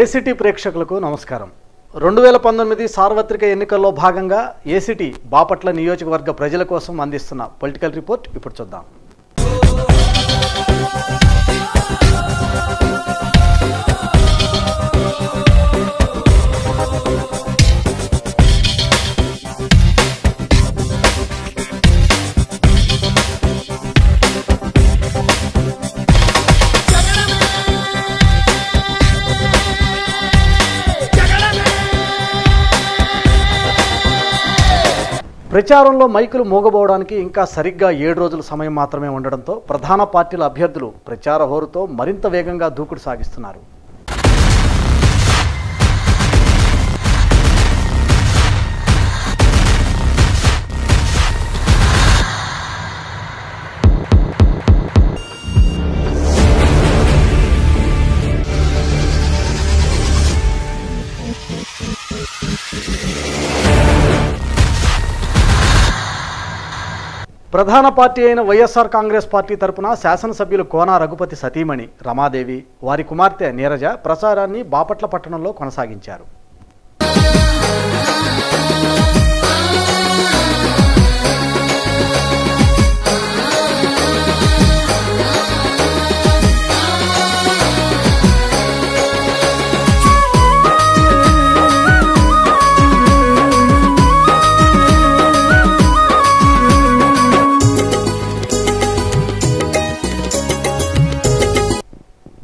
ACT ప్రేక్షకులకు నమస్కారం. 2019 సార్వత్రిక ఎన్నికల్లో భాగంగా ఏసీటీ బాపట్ల నియోజకవర్గ ప్రజల కోసం అందిస్తున్న పొలిటికల్ రిపోర్ట్ ఇప్పుడు చూద్దాం. ప్రచారంలో మైకులు మోగబోవడానికి ఇంకా సరిగ్గా 7 రోజుల సమయం మాత్రమే ఉండడంతో ప్రధాన పార్టీల అభ్యర్థులు ప్రచార హోరుతో మరింత వేగంగా దూకుడు సాగిస్తున్నారు. ప్రధాన పార్టీ అయిన వైఎస్ఆర్ కాంగ్రెస్ పార్టీ తరపున శాసనసభ్యులు కోన రఘుపతి సతీమణి రమాదేవి వారి కుమార్తె నీరజ ప్రచారాన్ని బాపట్ల పట్టణంలో కొనసాగించారు.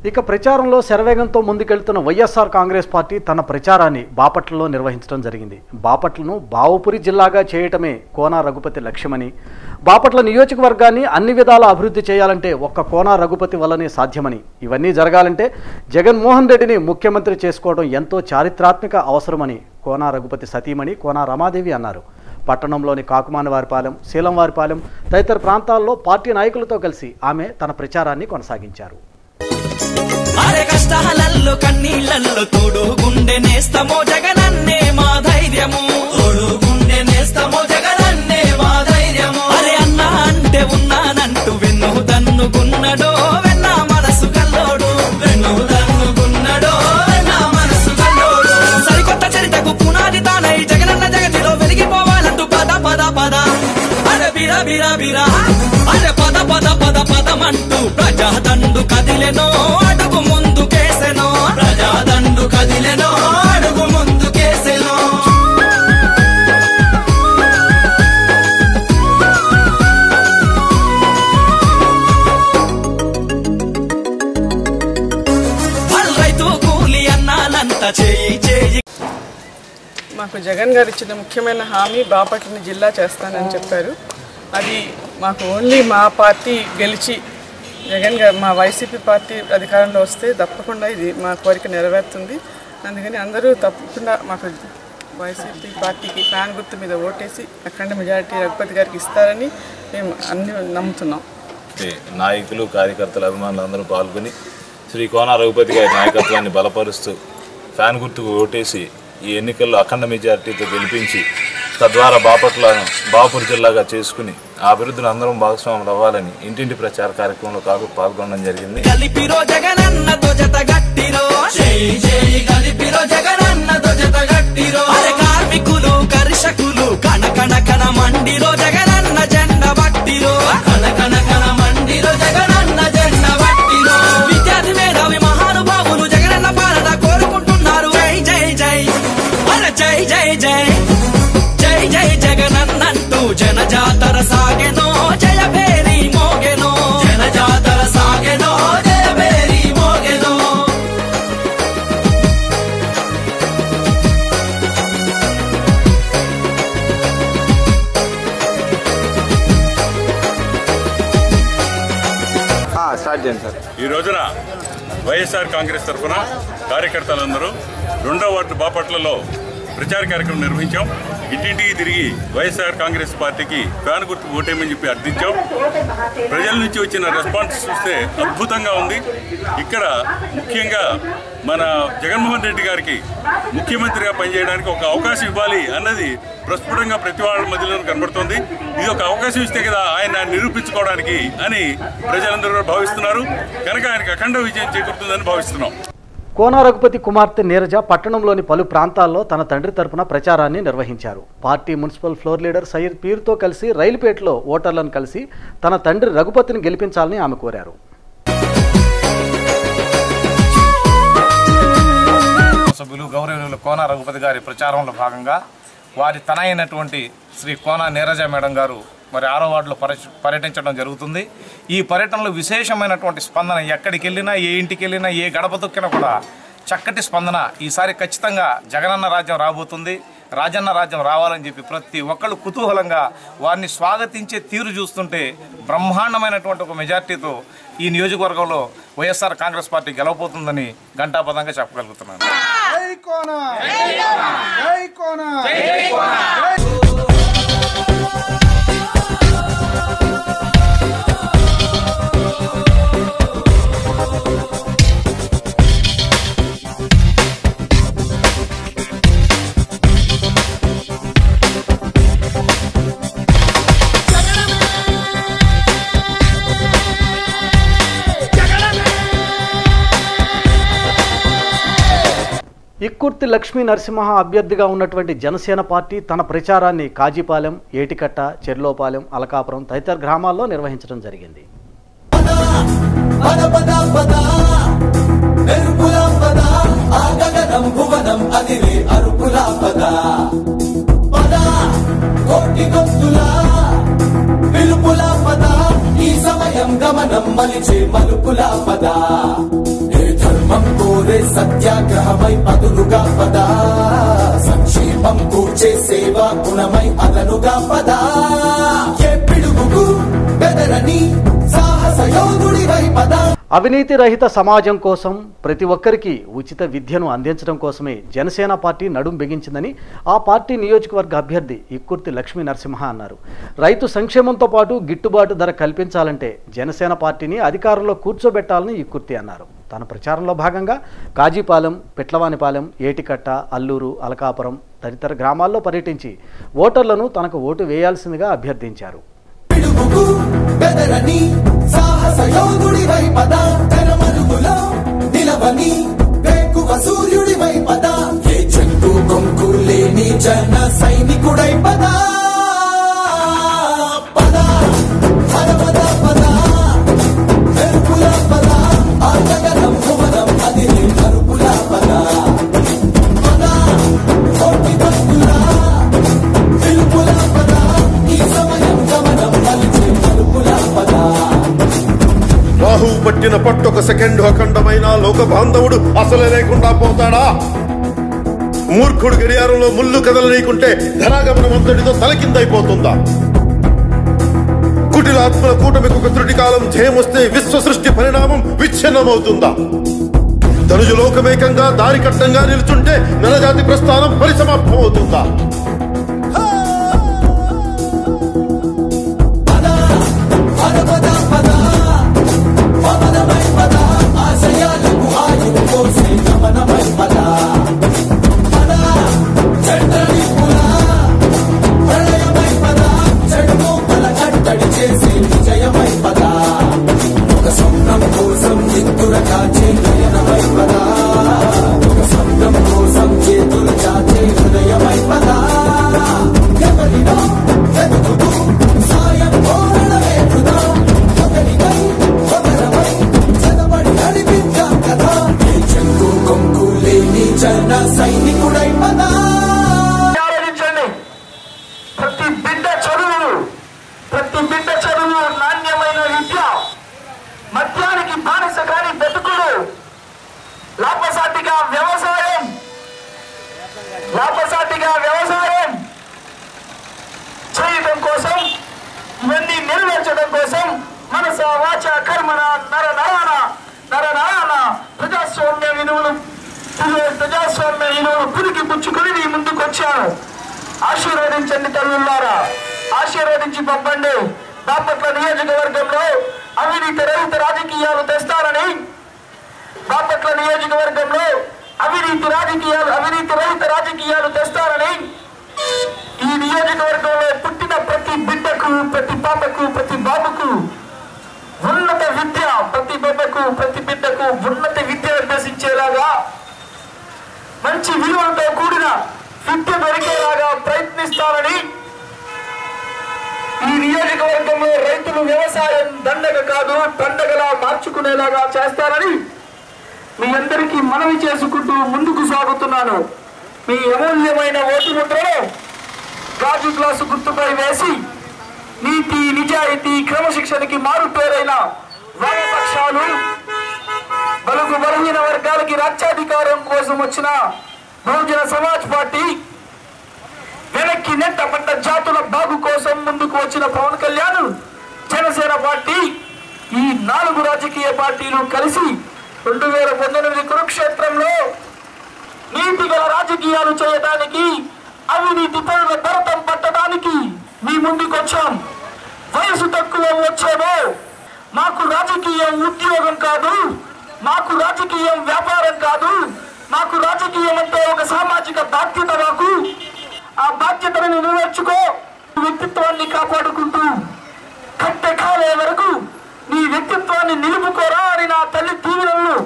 ఇక ప్రచారంలో శరవేగంతో ముందుకెళ్తున్న వైఎస్ఆర్ కాంగ్రెస్ పార్టీ తన ప్రచారాన్ని బాపట్లలో నిర్వహించడం జరిగింది. బాపట్లను బావుపురి జిల్లాగా చేయటమే కోన రఘుపతి లక్ష్యమని, బాపట్ల నియోజకవర్గాన్ని అన్ని విధాల అభివృద్ధి చేయాలంటే ఒక్క కోన రఘుపతి వల్లనే సాధ్యమని, ఇవన్నీ జరగాలంటే జగన్మోహన్ రెడ్డిని ముఖ్యమంత్రి చేసుకోవడం ఎంతో చారిత్రాత్మక అవసరమని కోన రఘుపతి సతీమణి కోన రమాదేవి అన్నారు. పట్టణంలోని కాకుమానవారిపాలెం, శీలంవారిపాలెం తదితర ప్రాంతాల్లో పార్టీ నాయకులతో కలిసి ఆమె తన ప్రచారాన్ని కొనసాగించారు. అరే కష్టాలలో కన్నీళ్ళల్లో తోడు గుండె నేస్తమో జగనన్నే మా ధైర్యము, తోడు గుండె నేస్తమో జగనన్నే మా ధైర్యము. అరే అన్న అంటే ఉన్నానంటూ వెన్ను దన్నుకున్నడో వెన్న మనసు కల్లోడు, వెన్ను దన్నుకున్నడో వెన్న మనసు కల్లోడు. సరికొత్త చరితకు పునాది తానై జగనన్న జగతిలో వెలిగిపోవాలంటూ పద పద పద అరే బిరా బిరా బిరా అరే పద పద పద పదమంటూ ప్రజాదండు కదిలెనో అడుగు ముందుకేసెనో, ప్రజాదండు కదిలెనో అడుగు ముందుకేసెనో. రైతు కూలి అన్నాలంత చేయి చేయి. మాకు జగన్ గారు ఇచ్చిన ముఖ్యమైన హామీ బాపట్లని జిల్లా చేస్తానని చెప్పారు. అది మాకు ఓన్లీ మా పార్టీ గెలిచి జగన్ గారు మా వైసీపీ పార్టీ అధికారంలో వస్తే తప్పకుండా ఇది మా కోరిక నెరవేరుతుంది. అందుకని అందరూ తప్పకుండా మాకు వైసీపీ పార్టీకి ఫ్యాన్ గుర్తు మీద ఓటేసి అఖండ మెజారిటీ రఘుపతి గారికి ఇస్తారని మేము అన్ని నమ్ముతున్నాం. నాయకులు, కార్యకర్తలు, అభిమానులు అందరూ పాల్గొని శ్రీ కోన రఘుపతి గారి నాయకత్వాన్ని బలపరుస్తూ ఫ్యాన్ గుర్తుకు ఓటేసి ఈ ఎన్నికల్లో అఖండ మెజారిటీతో గెలిపించి తద్వారా బాపట్లను బాపురి జిల్లాగా చేసుకుని ఆ అభివృద్ధిని అందరం భాగస్వాములు అవ్వాలని ఇంటింటి ప్రచార కార్యక్రమంలో పాల్గొనడం జరిగింది. కార్మికులు, కర్షకులు కనకనకన మండిలో జగనన్న జెండ బట్టిరో, కనకనకన మండిలో జగనన్న జెండ బట్టిరో. విద్యార్థి మేధావి మహానుభావులు జగనన్న పాలన కోరుకుంటున్నారు. జై జై జై అరే జై జై జై జై జై జగనన్నంటూ జనజాతర సాగెనో, జయ భేరి మోగెనో, జనజాతర సాగెనో, జయ భేరి మోగెనో. ఈ రోజున వైఎస్ఆర్ కాంగ్రెస్ తరఫున కార్యకర్తలందరూ 2వ వార్డు బాపట్లలో ప్రచార కార్యక్రమం నిర్వహించాం. ఇంటింటికి తిరిగి వైఎస్ఆర్ కాంగ్రెస్ పార్టీకి ఫ్యాన్ గుర్తు ఓటేయమని చెప్పి అర్థించాం. ప్రజల నుంచి వచ్చిన రెస్పాన్స్ చూస్తే అద్భుతంగా ఉంది. ఇక్కడ ముఖ్యంగా మన జగన్మోహన్ రెడ్డి గారికి ముఖ్యమంత్రిగా పనిచేయడానికి ఒక అవకాశం ఇవ్వాలి అన్నది ప్రస్ఫుటంగా ప్రతి వాళ్ళ మధ్యలో కనబడుతోంది. ఇది ఒక అవకాశం ఇస్తే కదా ఆయన నిరూపించుకోవడానికి అని ప్రజలందరూ భావిస్తున్నారు. కనుక ఆయనకు అఖండ విజయం చేకూరుతుందని భావిస్తున్నాం. కోన రఘుపతి కుమార్తె నీరజ పట్టణంలోని పలు ప్రాంతాల్లో తన తండ్రి తరపున ప్రచారాన్ని నిర్వహించారు. Party municipal floor leader Syed పీర్తో కలిసి రైలుపేటలో ఓటర్లను కలిసి తన తండ్రి రఘుపతిని గెలిపించాలని ఆమె కోరారు. సభ్యులు గౌరవనీయులు కోన రఘుపతి గారి ప్రచారంలో భాగంగా వారి తనైనటువంటి శ్రీ కోన నీరజ మేడం గారు మరి 6వ వార్డులో పర్యటించడం జరుగుతుంది. ఈ పర్యటనలో విశేషమైనటువంటి స్పందన, ఎక్కడికి వెళ్ళినా, ఏ ఇంటికి వెళ్ళినా, ఏ గడప తొక్కినా కూడా చక్కటి స్పందన. ఈసారి ఖచ్చితంగా జగనన్న రాజ్యం రాబోతుంది, రాజన్న రాజ్యం రావాలని చెప్పి ప్రతి ఒక్కళ్ళు కుతూహలంగా వారిని స్వాగతించే తీరు చూస్తుంటే బ్రహ్మాండమైనటువంటి ఒక మెజార్టీతో ఈ నియోజకవర్గంలో వైఎస్ఆర్ కాంగ్రెస్ పార్టీ గెలవబోతుందని ఘంటాపథంగా చెప్పగలుగుతున్నాను. ఇక్కుర్తి లక్ష్మీ నరసింహ అభ్యర్థిగా ఉన్నటువంటి జనసేన పార్టీ తన ప్రచారాన్ని కాజీపాలెం, ఏటికట్ట, చెర్లోపాలెం, అలకాపురం తదితర గ్రామాల్లో నిర్వహించడం జరిగింది. ధర్మం కోరే సత్యాగ్రహమై పదులుగా పదా, సంక్షేమం కూర్చే సేవా గుణమై అదనుగా పదా, ఏ పిడుగుకు బెదరని సాహస యోధుడివై పదా. అవినీతి రహిత సమాజం కోసం, ప్రతి ఒక్కరికి ఉచిత విద్యను అందించడం కోసమే జనసేన పార్టీ నడుం బిగించిందని ఆ పార్టీ నియోజకవర్గ అభ్యర్థి ఇక్కుర్తి లక్ష్మీ నరసింహ అన్నారు. రైతు సంక్షేమంతో పాటు గిట్టుబాటు ధర కల్పించాలంటే జనసేన పార్టీని అధికారంలో కూర్చోబెట్టాలని ఇక్కుర్తి అన్నారు. తన ప్రచారంలో భాగంగా కాజీపాలెం, పిట్లవానిపాలెం, ఏటికట్ట, అల్లూరు, అలకాపురం తదితర గ్రామాల్లో పర్యటించి ఓటర్లను తనకు ఓటు వేయాల్సిందిగా అభ్యర్థించారు. జన సైనికుడై పదా పదా పద పద పద వెలుపుల పద ఆగగలం భువనం అది కరుపుల పద పద కోటి భక్తుల వెలుపుల పద ఈ సమయం గమనం కలిసి కరుపుల పద. రాహు పట్టిన పట్టొక సెకండ్ అఖండమైన లోక బాంధవుడు అసలే లేకుండా పోతాడా? మూర్ఖుడు గడియారంలో ముళ్ళు కదలనీకుంటే ధనాగమనం అంతటితో తలకిందైపోతుందా? కుటిలాత్మల కూటమికి ఒక త్రుటి కాలం జయమొస్తే విశ్వ సృష్టి పరిణామం విచ్ఛిన్నమవుతుందా? ధనుజు లోకమేకంగా దారి కట్టంగా నిలుచుంటే నరజాతి ప్రస్థానం పరిసమాప్తమవుతుందా? లాభసాటిగా వ్యవసాయం చేయడం కోసం, ఇవన్నీ నెరవేర్చడం కోసం మనస వాచ కర్మన నరనారాయణ ప్రజాస్వామ్య విలువలు పురికి పుచ్చుకొని నీ ముందుకు వచ్చాను. ఆశీర్వదించండి తల్లులారా, ఆశీర్వదించి పంపండి. బాపట్ల నియోజకవర్గంలో అవినీతి రహిత రాజకీయాలు తెస్తారని, బాపట్ల నియోజకవర్గంలో అవినీతి రహిత రాజకీయాలు తెస్తారని, ఈ నియోజకవర్గంలో పుట్టిన ప్రతి బిడ్డకు, ప్రతి పాపకు, ప్రతి బాబుకు ఉన్నత విద్య ప్రతి బిడ్డకు ఉన్నత విద్య అభ్యసించేలాగా మంచి విలువలతో కూడిన విద్య దొరికేలాగా ప్రయత్నిస్తారని, ఈ నియోజకవర్గంలో రైతులు వ్యవసాయం దండగ కాదు పండగలా మార్చుకునేలాగా చేస్తారని మీ అందరికీ మనవి చేసుకుంటూ ముందుకు సాగుతున్నాను. మీ అమూల్యమైన ఓటు ముద్రను గాజు గ్లాసు గుర్తుపై వేసి నీతి నిజాయితీ క్రమశిక్షణకి మారు పేరైన వామపక్షాలు, బలుగు బలహీన వర్గాలకి రాజ్యాధికారం కోసం వచ్చిన బహుజన సమాజ్ పార్టీ, వెనక్కి నెట్టబడ్డ జాతుల బాగు కోసం ముందుకు వచ్చిన పవన్ కళ్యాణ్, జనసేన పార్టీ, ఈ 4 రాజకీయ పార్టీలు కలిసి 2019 కురుక్షేత్రంలో నీతి గల రాజకీయాలు చేయడానికి, అవినీతి పరుల భరతం పట్టడానికి మీ ముందుకు వచ్చాం. వయసు తక్కువ వచ్చాము, మాకు రాజకీయం ఉద్యోగం కాదు, మాకు రాజకీయం వ్యాపారం కాదు, మాకు రాజకీయం అంటే ఒక సామాజిక బాధ్యత. మాకు ఆ బాధ్యతను నెరవేర్చుకో, వ్యక్తిత్వాన్ని కాపాడుకుంటూ కట్టె కాలే వరకు నీ వ్యక్తిత్వాన్ని నిలుపుకోరా అని నా తల్లి దీవెనలను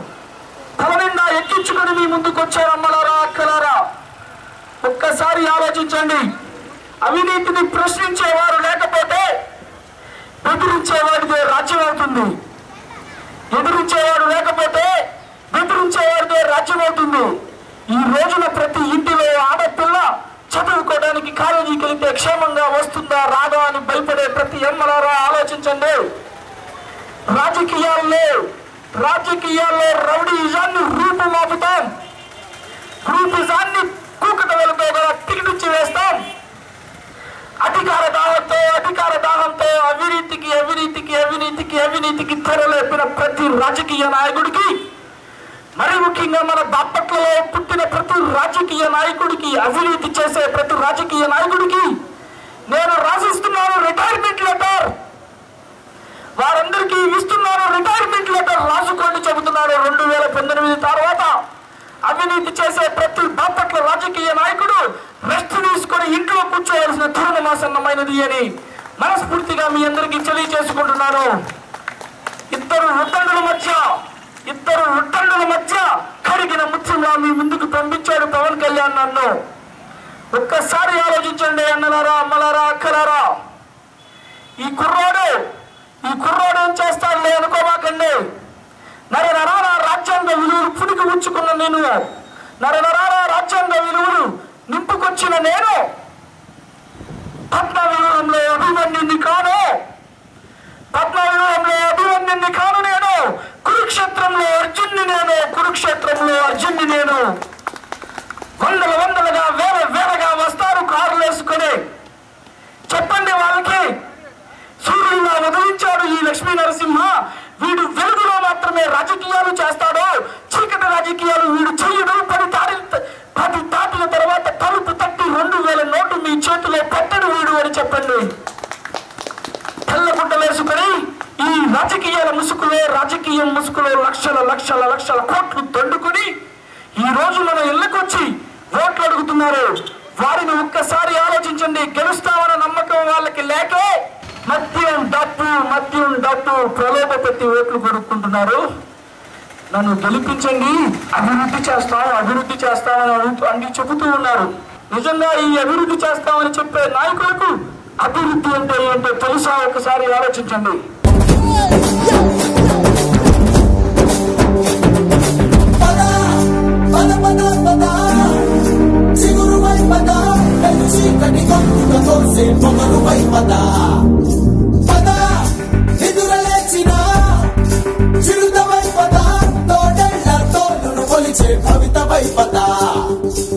తల నిండా ఎక్కించుకొని మీ ముందుకు వచ్చారు. అమ్మలారా, అక్కలారా, ఒక్కసారి ఆలోచించండి. అవినీతిని ప్రశ్నించేవారు లేకపోతే బెదిరించేవాడిదే రాజ్యం అవుతుంది. ఎదిరించేవాడు లేకపోతే బెదిరించేవాడిదే రాజ్యం అవుతుంది. ఈ రోజున ప్రతి ఇంటిలో ఆడపిల్ల చదువుకోవడానికి కాలేజీకి వెళ్తే క్షేమంగా వస్తుందా రాదా అని భయపడే ప్రతి అమ్మలారా ఆలోచించండి. రాజకీయాల్లో రౌడీజాన్ని రూపుమాపుతాం, గ్రూపిజాన్ని కూకటలతో తిరిగిచ్చి వేస్తాం. అధికార దాహంతో అవినీతికి తెరలేపిన ప్రతి రాజకీయ నాయకుడికి, మరి ముఖ్యంగా మన బాపట్లలో పుట్టిన ప్రతి రాజకీయ నాయకుడికి, అవినీతి చేసే ప్రతి రాజకీయ నాయకుడికి నేను రాసిస్తున్నాను రిటైర్మెంట్ లెటర్. వారందరికీ ఇస్తున్నాను రిటైర్మెంట్ లెటర్, రాసుకోండి చెబుతున్నాను. 2019 తర్వాత అవినీతి చేసే ప్రతి బాపట్ల రాజకీయ నాయకుడు రెస్ట్ తీసుకొని ఇంట్లో కూర్చోవలసిన తరుణమాసన్నమైనది అని మనస్ఫూర్తిగా మీ అందరికీ తెలియజేసుకుంటున్నాను. ఇద్దరు ఉట్టండుల మధ్య కడిగిన ముత్యంగా మీ ముందుకు పంపించాడు పవన్ కళ్యాణ్ నన్ను. ఒక్కసారి ఆలోచించండి అన్నలారా, అమ్మలారా, అక్కలారా. ఈ కుర్రాడు ఏం చేస్తాడులే అనుకోమాకండి. నరనరాల రాజ్యాంగ విలువలు పుడికి ఉంచుకున్న నేను, నరనరాల రాజ్యాంగ విలువలు నింపుకొచ్చిన నేను పద్మవ్యూహంలో అభిమన్యుని కాను నేను. కురుక్షేత్రంలో అర్జున్ని నేను. వందలుగా వేలగా వస్తారు కారులు వేసుకొని. చెప్పండి వాళ్ళకి, సూర్యుడిలా ఉదయించాడు ఈ లక్ష్మీ నరసింహ, వీడు వెలుగులో మాత్రమే రాజకీయాలు చేస్తాడు, చీకటి రాజకీయాలు వీడు చెయ్యడు. 10 దాటిన తర్వాత తలుపు తట్టి 2000 నోటు మీ చేతిలో పెట్టడు వీడు అని చెప్పండి. తెల్లగుడ్డ వేసుకొని ఈ రాజకీయం ముసుగులో లక్షల కోట్లు దండుకొని ఈ రోజు మన ఇళ్ళకు వచ్చి ఓట్లు అడుగుతున్నారు. వారిని ఒక్కసారి ఆలోచించండి. గెలుస్తామన్న నమ్మకం వాళ్ళకి లేకే మద్యం డబ్బు ప్రలోభ పెట్టి ఓట్లు కొడుకుంటున్నారు. నన్ను గెలిపించండి, అభివృద్ధి చేస్తామని చెబుతూ ఉన్నారు. నిజంగా ఈ అభివృద్ధి చేస్తామని చెప్పే నాయకులకు అభివృద్ధి అంటే ఏంటో తెలుసా? ఒకసారి ఆలోచించండి.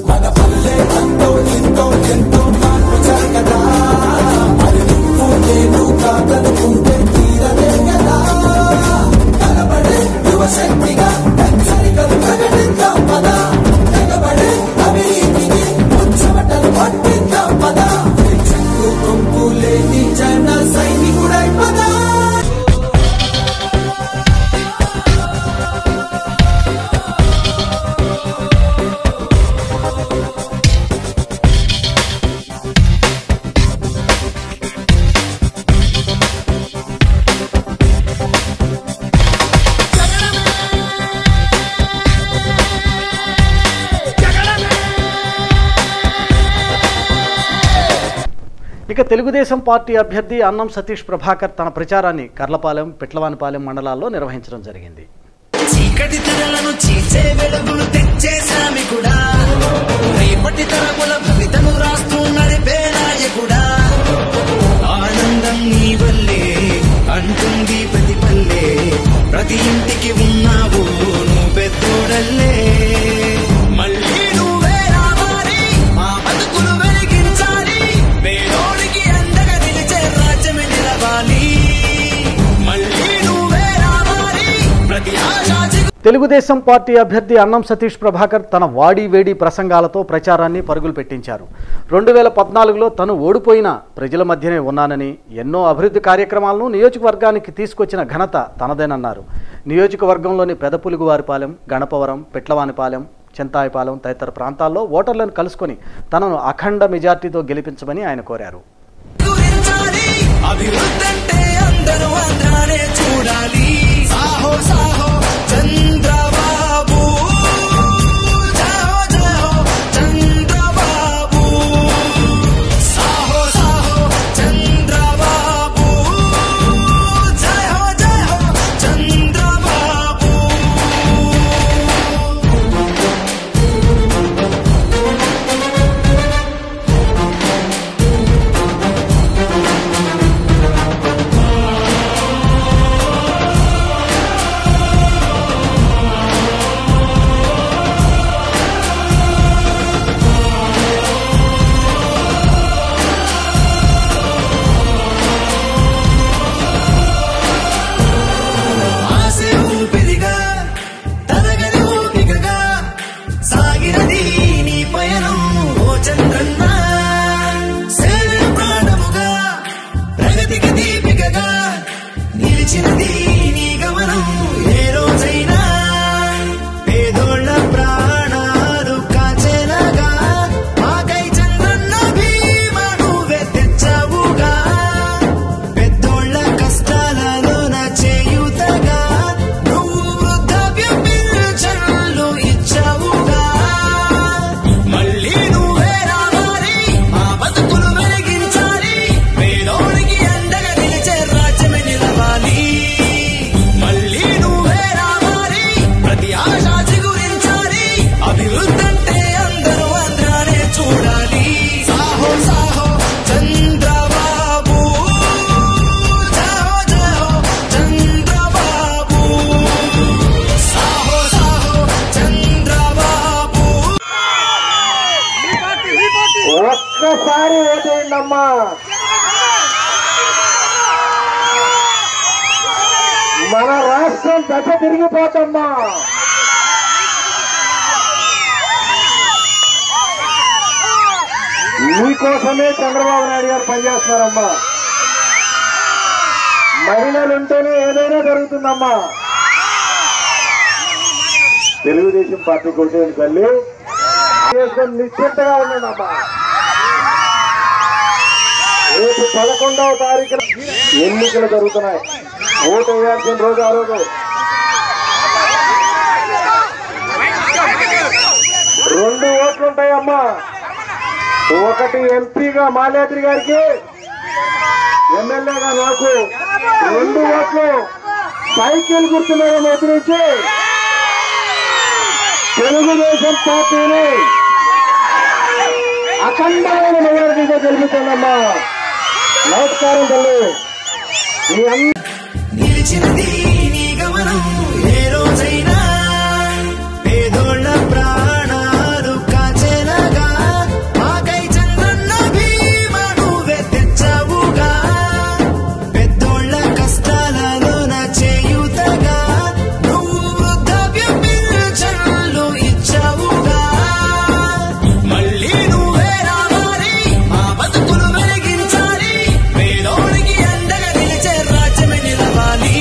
మన పల్లె ఎంతో మార్పు జరగదా, మరి నువ్వు నేను కాదనుకుంటే తీరలే కదా. కలబడే యువశక్తిగా హెచ్చరికలు ప్రకటిద్దాం పదా, తెగబడే అవినీతికి ముచ్చమటలు పట్టిద్దాం పదా. చెక్కు కొంపు లేని జన సైనికుడై పదా. ఇక తెలుగుదేశం పార్టీ అభ్యర్థి అన్నం సతీష్ ప్రభాకర్ తన ప్రచారాన్ని కర్లపాలెం, పిట్లవానిపాలెం మండలాల్లో నిర్వహించడం జరిగింది. చీకటి తెరలను చీల్చే వెలుగులు తెచ్చేసామి కూడా, రేపటి తరముల భవితను రాస్తూ నడిపే నాయకుడా, ఆనందం నీ వల్లే అంటుంది ప్రతి పల్లె, ప్రతి ఇంటికి ఉన్నావు నువ్వు పెద్దోడల్లే, మళ్ళీ నువ్వే రావాలి మా బతుకులు వెలిగించాలి, పేదోడికి అండగా నిలిచే రాజ్యమే నిలవాలి, మళ్ళీ నువ్వే రావాలి ప్రతి ఆశా. తెలుగుదేశం పార్టీ అభ్యర్థి అన్నం సతీష్ ప్రభాకర్ తన వాడి వేడి ప్రసంగాలతో ప్రచారాన్ని పరుగులు పెట్టించారు. 2014లో తను ఓడిపోయిన ప్రజల మధ్యనే ఉన్నానని, ఎన్నో అభివృద్ధి కార్యక్రమాలను నియోజకవర్గానికి తీసుకొచ్చిన ఘనత తనదేనన్నారు. నియోజకవర్గంలోని పెదపులుగువారిపాలెం, గణపవరం, పిట్లవానిపాలెం, చింతాయిపాలెం తదితర ప్రాంతాల్లో ఓటర్లను కలుసుకొని తనను అఖండ మెజార్టీతో గెలిపించమని ఆయన కోరారు. అభివృద్ధంటే అందరూ అందరానే చూడాలి, సాహో సాహో చంద్రబాబు, జయో జయో చంద్రబాబు, సాహో సాహో చంద్రబాబు, జయో జయో చంద్రబాబు. ఒక్కసారి ఓటేయండమ్మా. మన రాష్ట్రం దశ తిరిగిపోతమ్మా. మీకోసమే చంద్రబాబు నాయుడు గారు పనిచేస్తున్నారమ్మా. మహిళలుంటేనే ఏదైనా జరుగుతుందమ్మా. తెలుగుదేశం పార్టీ కొట్టేది తల్లి నిశ్చింతగా ఉండండమ్మా. రేపు 11వ తారీఖున ఎన్నికలు జరుగుతున్నాయి. ఓటు వేయాల్సిన రోజు ఆ రోజు. 2 ఓట్లుంటాయమ్మా. ఒకటి ఎంపీగా మాల్యాద్రి గారికి, ఎమ్మెల్యేగా నాకు. 2 ఓట్లు సైకిల్ గుర్తు మీద ముద్రించి తెలుగుదేశం పార్టీని అఖండమైన మెజారిటీగా గెలుపుతుందమ్మా. నమస్కారం తల్లి. నిలిచినది నీ గమనం ఏ రోజైనా, పేదోళ్ళ ప్రాణాలు కాచేలాగా, మాకై చంద్రన్న భీమా నువ్వే తెచ్చావుగా, పెద్దోళ్ళ కష్టాలలోన చేయుతగా, నువ్వు వృద్ధాప్య పింఛన్లు ఇచ్చావుగా, మళ్ళీ నువ్వే రావాలి మా బతుకులు వెలిగించాలి, పేదోడికి అండగా నిలిచే రాజ్యమే నిలవాలి,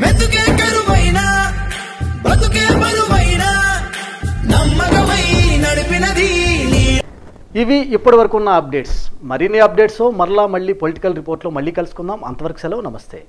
మెతుకే కరువైనా బతుకే బరువైనా నమ్మకమై నడిపినది ఇవి ఇప్పటి వరకు ఉన్న అప్డేట్స్. మరిన్ని అప్డేట్స్ మళ్ళీ పొలిటికల్ రిపోర్ట్లో మళ్ళీ కలుసుకుందాం. అంతవరకు సెలవు. నమస్తే.